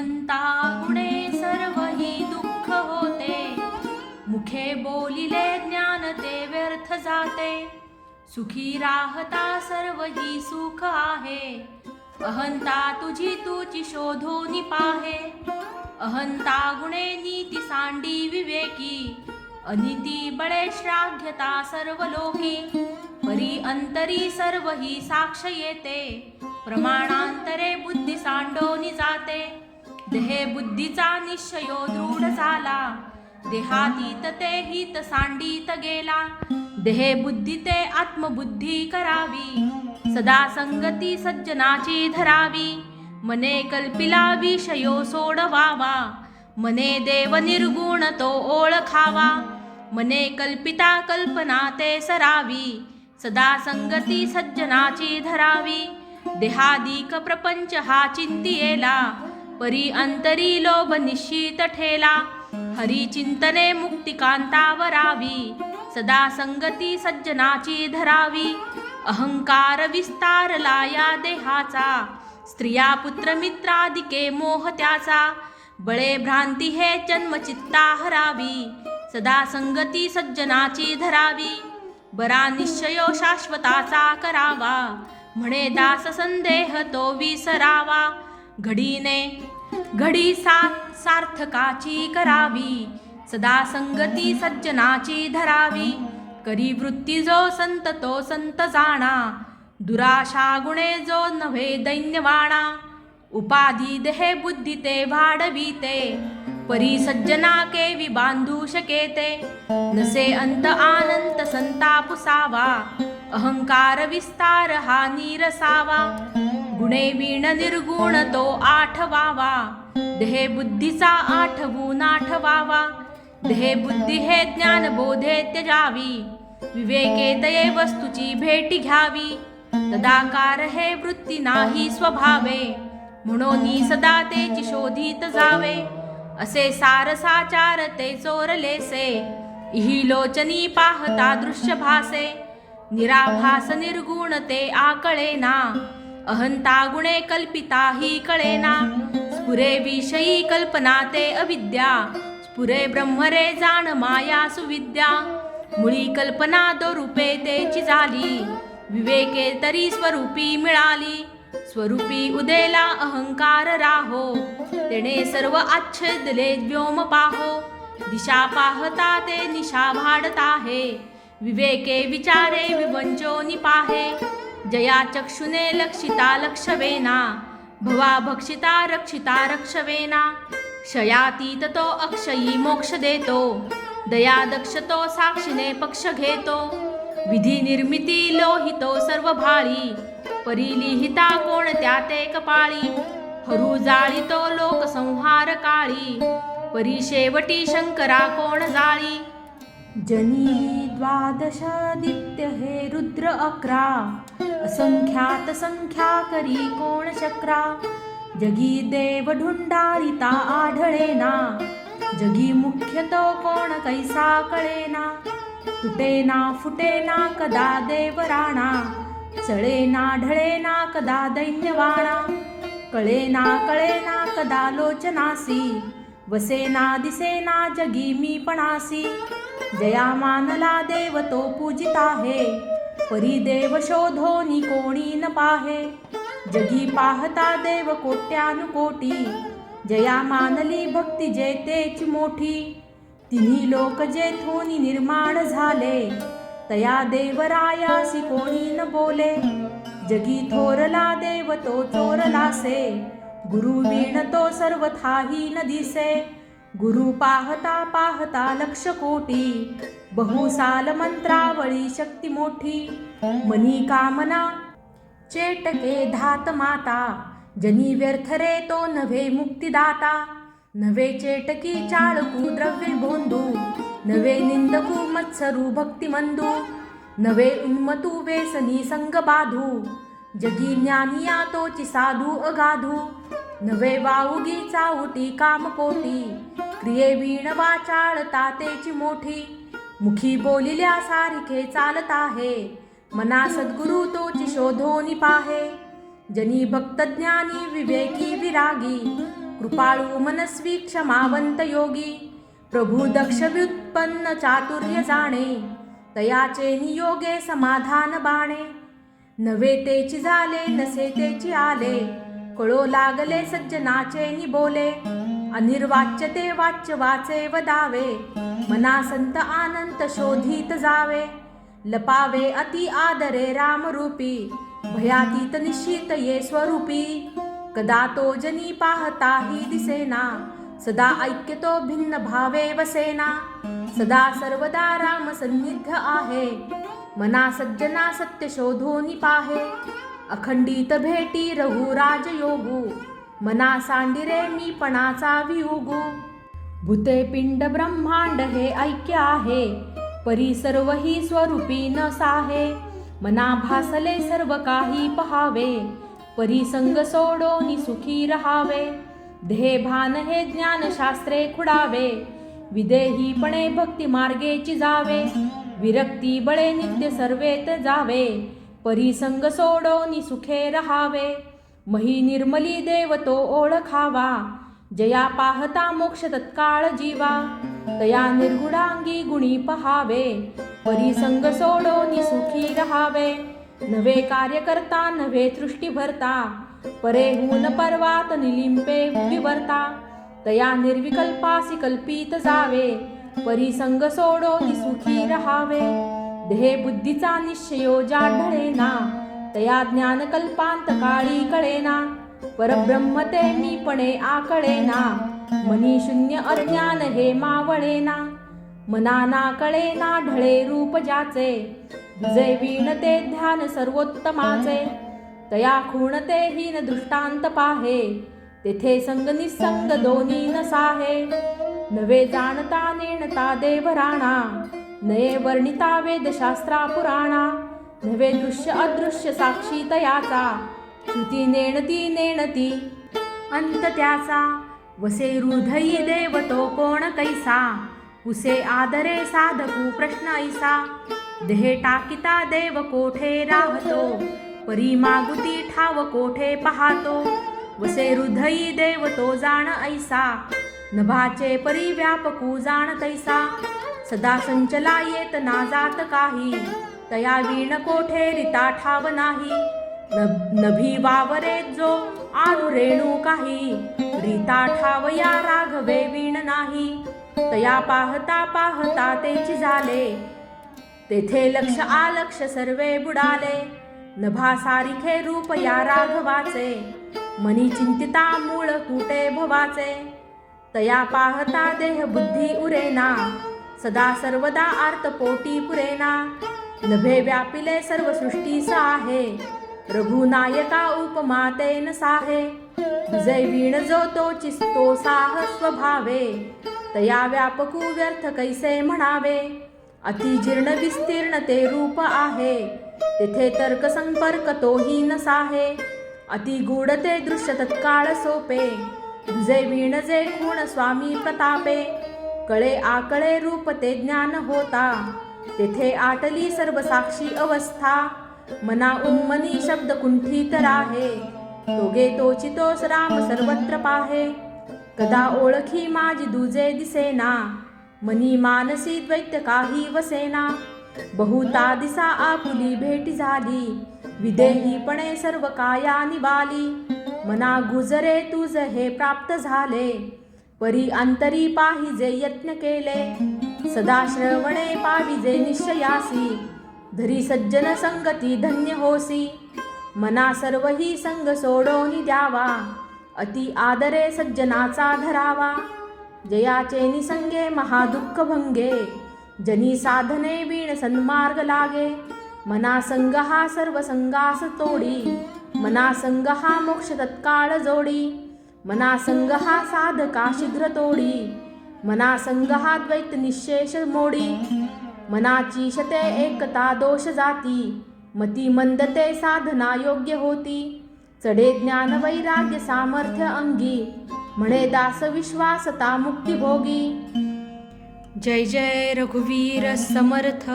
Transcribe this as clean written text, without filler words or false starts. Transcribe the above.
अहंता गुणे सर्व ही दुःख होते, मुखे बोलिले ज्ञान ते व्यर्थ जाते, सुखी राहता सर्व ही सुख आहे, अहंता तुझी तुची शोधून पाहे, अहंता गुणे नीती सांडी विवेकी, अनिती बळे श्राद्धता सर्व लोकी, परी अंतरी सर्व ही साक्ष येते, प्रमाणांतरे बुद्धी सांडोनी जाते, देहे बुद्धीचा निश्चयो दृढ झाला, देहातीत ते हित सांडीत गेला, देहे बुद्धी ते आत्मबुद्धी करावी, सदा संगती सज्जनाची धरावी, मने कल्पिला विषयो सोडवावा, मने देव निर्गुण तो ओळखावा, मने कल्पिता कल्पना ते सरावी, सदा संगती सज्जनाची धरावी, देहादिक प्रपंच हा चिंतियेला, परी अंतरी लोभ निश्चित ठेला, हरी चिंतने मुक्तिकांतावरावी, सदा संगती सज्जनाची धरावी, अहंकार विस्तारला या देहाचा, स्त्रिया पुत्र मित्रादिके मोह त्याचा, बळे भ्रांती हे जन्मचित्ता हरावी, सदा संगती सज्जनाची धरावी, बरा निश्चयो शाश्वताचा करावा, म्हणे दास संदेह तो विसरावा, घडीने घडी सार्थकाची करावी, सदा संगती सज्जनाची धरावी, करी वृत्ती जो संत तो संत जाणा, दुराशा गुणे जो नव्हे दैन्यवाणा, उपाधी देहे बुद्धी ते वाढविते, परी सज्जना केवी बांधू शकेते, नसे अंत आनंत संतापुसावा, अहंकार विस्तार हा नीरसावा, गुणे वीण निर्गुण तो आठवावा, देहे बुद्धीचा आठवून आठवावा, देहे बुद्धी हे ज्ञान बोधे त्यजावी, विवेके तये वस्तूची भेटी घ्यावी, तदाकार हे वृत्ती नाही स्वभावे, म्हणून सदा तेची शोधित जावे, असे सारसाचार ते चोरलेसे, इही लोचनी पाहता दृश्य भासे, निराभास निर्गुण ते आकळेना, अहंता गुणे कल्पिता ही कळेना, स्फुरे विषयी कल्पना ते अविद्या, स्फुरे ब्रह्मरे जाण माया सुविद्या, मुळी कल्पना दो रूपे तेची झाली, विवेके तरी स्वरूपी मिळाली, स्वरूपी उदेला अहंकार राहो, तेने सर्व आच्छेदले व्योम पाहो, दिशा पाहता ते निशा भाडता है, विवेके विचारे विवंचो निपाहे, जया चक्षुने लक्षिता लक्षवेना, भवा भक्षिता रक्षिता रक्षवेना, क्षयातीत तो अक्षयी मोक्ष देतो, दया दक्षतो साक्षीने पक्ष घेतो, विधी निर्मिती लोहितो सर्व भाळी, परी लिहिता कोणत्या ते कपाळी, हरू जाळीतो लोक संहार काळी, परी शेवटी शंकरा कोण जाळी, जनी द्वादश दित्य हे रुद्र 11, असंख्यात संख्या करी कोण चक्रा, जगी देव ढुंडारिता आढळेना, जगी मुख्य तो कोण कैसा कळेना, तुटेना फुटेना कदा देव राणा, चळेना ढळेना कदा दैन्यवाणा, कळेना कळेना कदा लोचनासी, वसेना दिसेना जगी मी पणासी, जया मानला देव तो पूजिता आहे, परी देव शोधोनी कोणी न पाहे, जगी पाहता देव कोट्यानुकोटी, जया मानली भक्ती जेतेची मोठी, तिन्ही लोक जेथून निर्माण झाले, तया देवरायासी कोणी न बोले, जगी थोरला देव तो चोरलासे, गुरु वीण तो सर्वथाही न दिसे, गुरु पाहता पाहता लक्ष कोटी, बहुसाल मंत्रावळी शक्ती मोठी, मनी कामना चेटके धात माता, जनी व्यर्थ रे तो नव्हे मुक्तिदाता, नवे चेटकी चाळकू द्रव्ये भोंदू, नवे निंदकू मत्सरू भक्तिमंदू, नवे उन्मतू वेसनी संग बाधू, जगी ज्ञानिया तोची साधू अगाधू, नवे वाऊगी चाऊटी कामपोटी, क्रिये वीण वाचाळ तातेची मोठी, मुखी बोलिल्या सारिखे चालत आहे, मना सद्गुरु तोची शोधोनी पाहे, जनी भक्त ज्ञानी विवेकी विरागी, कृपाळू मनस्वी क्षमावंत योगी, प्रभू दक्ष व्युत्पन्न चातुर्य जाणे, तयाचे नियोगे समाधान बाणे, नवे तेची झाले नसे तेची आले, कळो लागले सज्जनाचे निबोले, अनिर्वाच्य ते वाच्य वाचे वदावे, मना संत आनंद शोधित जावे, लपावे अति आदरे रामरूपी, भयातीत निश्चित ये स्वरूपी, कदा तो जनी पाहताही दिसेना, सदा ऐक्यतो भिन्न भावे वसेना, सदा सर्वदा राम सन्निध आहे, मना सज्जना सत्य शोधोनी पाहे, अखंडित भेटी रघुराज योगू, मना सांडिरे मी पणाचा वियोगू, भूते पिंड ब्रह्मांड हे ऐक्य आहे, परी सर्व ही स्वरूपी न साहे, मना भासले सर्व काही पहावे, परी संग सोडोनी सुखी रहावे, देह भान हे ज्ञान शास्त्रे खुडावे, विदेहीपणे भक्ती मार्गेची जावे, विरक्ती बळे नित्य सर्वेत जावे, परी संग सोडोनी सुखे रहावे, मही निर्मली देव तो ओळखावा, जया पाहता मोक्ष तत्काळ जीवा, तया निर्गुणांगी गुणी पहावे, परी संग सोडोनी सुखी रहावे, नवे कार्य करता नवे सृष्टी भरता, परेहून पर्वात निलिंपे विवर्ता, तया निर्विकल्पासी कल्पित जावे, परी संग सोडोनी सुखी रहावे, देह बुद्धीचा निश्चयो जाढळेना, तया ज्ञान कल्पांत काळी कळेना, परब्रह्म ते मीपणे आकळेना, मनी शून्य अज्ञान हे मावळेना, मना ना कळेना ढळे रूप ज्याचे, दुजे वीण ते ध्यान सर्वोत्तमाचे, तया खूणते हीन दृष्टांत पाहे, तेथे संग निसंग दोन्ही न साहे, नवे जाणता नेणता देव राणा, नये वर्णिता वेदशास्त्रा पुराणा, नवे दृश्य अदृश्य साक्षी तयाचा, श्रुती नेणती नेणती अंत त्याचा, वसे हृदयी देव तो कोण कैसा, पुसे आदरे साधकू प्रश्न ऐसा, देहे टाकिता देव कोठे राहतो, परी मागुती ठाव कोठे पाहतो, वसे हृदयी देव तो जाण ऐसा, नभाचे परी व्यापकू जाण तैसा, सदा संचला येत ना जात काही, तया वीण कोठे रिता ठाव नाही, नभी वावरे जो आळू रेणू काही, रीता ठाव या राघवे वीण नाही, तया पाहता पाहता तेची झाले, तेथे लक्ष आलक्ष सर्वे बुडाले, नभा सारिखे रूप या राघवाचे, मनी चिंतिता मूळ तुटे भवाचे, तया पाहता देह बुद्धी उरेना, सदा सर्वदा आर्त पोटी पुरेना, नभे व्यापिले सर्व सृष्टीस आहे, रघुनायका उपमा तेन साहे, तुझे वीण जो तोची तो साह स्वभावे, तया व्यापकू व्यर्थ कैसे म्हणावे, अति जीर्ण विस्तीर्ण ते रूप आहे, तेथे तर्क संपर्क तोही न साहे, अति गूढ ते दृश्य तत्काळ सोपे, तुझे वीण जे खूण स्वामी प्रतापे, कळे आकळे रूप ते ज्ञान होता, तेथे आटली सर्व साक्षी अवस्था, मना उन्मनी शब्द कुंठित राहे, तोगे तोचितोस राम सर्वत्र पाहे, कदा ओळखी माझी दुजे दिसेना, मनी मानसी द्वैत काही वसेना, बहुता दिसा आपुली भेटी झाली, विदेहीपणे सर्व काया निवाली, मना गुजरे तुझ हे प्राप्त झाले, परी अंतरी पाहिजे यत्न केले, सदा श्रवणे पाविजे निश्चयासी, धरी सज्जन संगती धन्य होसी, मना सर्व ही संग सोडोनी द्यावा, अति आदरे सज्जनाचा धरावा, जयाचे निसंगे महादुःख भंगे, जनी साधने वीण सन्मार्ग लागे, मना संग हा सर्व संगास तोडी, मना संग हा मोक्ष तत्काळ जोडी, मना संग हा साधका शीघ्र तोडी, मना संग हा द्वैत निशेष मोडी, मनाची शते एकता दोष जाती, मती मंदते साधना योग्य होती, चढे ज्ञान वैराग्य सामर्थ्य अंगी, म्हणे दास विश्वासता मुक्ती भोगी. जय जय रघुवीर समर्थ.